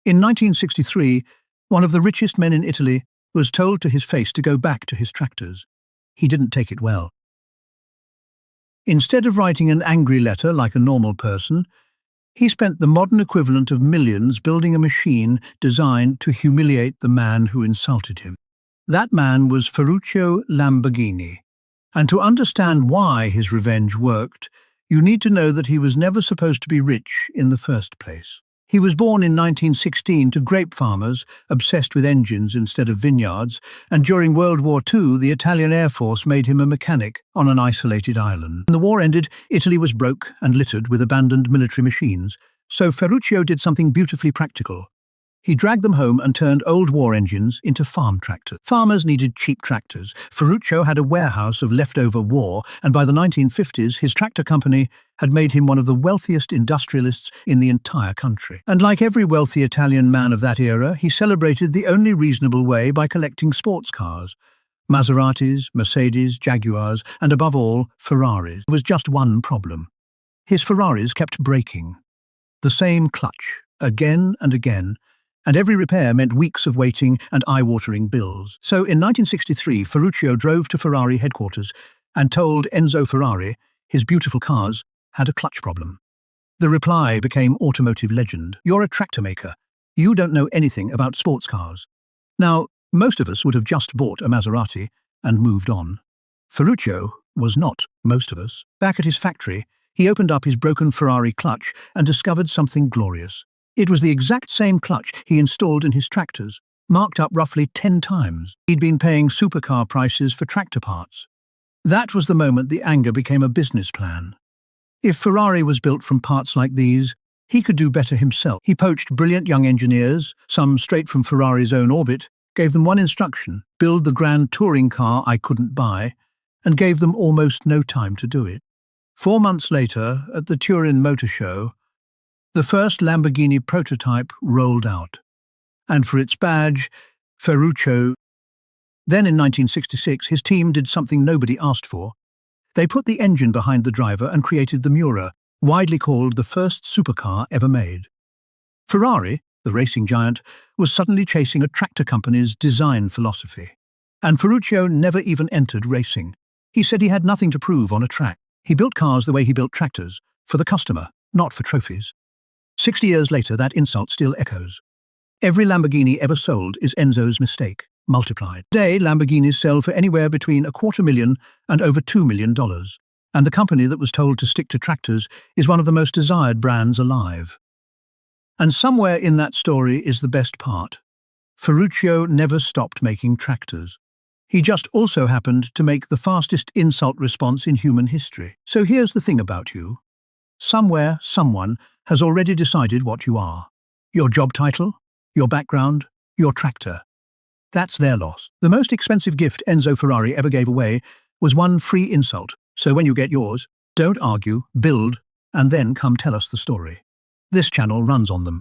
In 1963, one of the richest men in Italy was told to his face to go back to his tractors. He didn't take it well. Instead of writing an angry letter like a normal person, he spent the modern equivalent of millions building a machine designed to humiliate the man who insulted him. That man was Ferruccio Lamborghini. And to understand why his revenge worked, you need to know that he was never supposed to be rich in the first place. He was born in 1916 to grape farmers obsessed with engines instead of vineyards, and during World War II, the Italian Air Force made him a mechanic on an isolated island. When the war ended, Italy was broke and littered with abandoned military machines, so Ferruccio did something beautifully practical. He dragged them home and turned old war engines into farm tractors. Farmers needed cheap tractors. Ferruccio had a warehouse of leftover war, and by the 1950s, his tractor company had made him one of the wealthiest industrialists in the entire country. And like every wealthy Italian man of that era, he celebrated the only reasonable way by collecting sports cars. Maseratis, Mercedes, Jaguars, and above all, Ferraris. There was just one problem. His Ferraris kept breaking. The same clutch, again and again, and every repair meant weeks of waiting and eye-watering bills. So in 1963, Ferruccio drove to Ferrari headquarters and told Enzo Ferrari his beautiful cars had a clutch problem. The reply became automotive legend. "You're a tractor maker. You don't know anything about sports cars." Now, most of us would have just bought a Maserati and moved on. Ferruccio was not most of us. Back at his factory, he opened up his broken Ferrari clutch and discovered something glorious. It was the exact same clutch he installed in his tractors, marked up roughly 10 times. He'd been paying supercar prices for tractor parts. That was the moment the anger became a business plan. If Ferrari was built from parts like these, he could do better himself. He poached brilliant young engineers, some straight from Ferrari's own orbit, gave them one instruction: build the grand touring car I couldn't buy, and gave them almost no time to do it. 4 months later, at the Turin Motor Show, the first Lamborghini prototype rolled out, and for its badge, Ferruccio. Then in 1966, his team did something nobody asked for. They put the engine behind the driver and created the Miura, widely called the first supercar ever made. Ferrari, the racing giant, was suddenly chasing a tractor company's design philosophy. And Ferruccio never even entered racing. He said he had nothing to prove on a track. He built cars the way he built tractors, for the customer, not for trophies. 60 years later, that insult still echoes. Every Lamborghini ever sold is Enzo's mistake, multiplied. Today, Lamborghinis sell for anywhere between $250,000 and over $2 million, and the company that was told to stick to tractors is one of the most desired brands alive. And somewhere in that story is the best part. Ferruccio never stopped making tractors. He just also happened to make the fastest insult response in human history. So here's the thing about you. Somewhere, someone has already decided what you are. Your job title, your background, your tractor. That's their loss. The most expensive gift Enzo Ferrari ever gave away was one free insult. So when you get yours, don't argue, build, and then come tell us the story. This channel runs on them.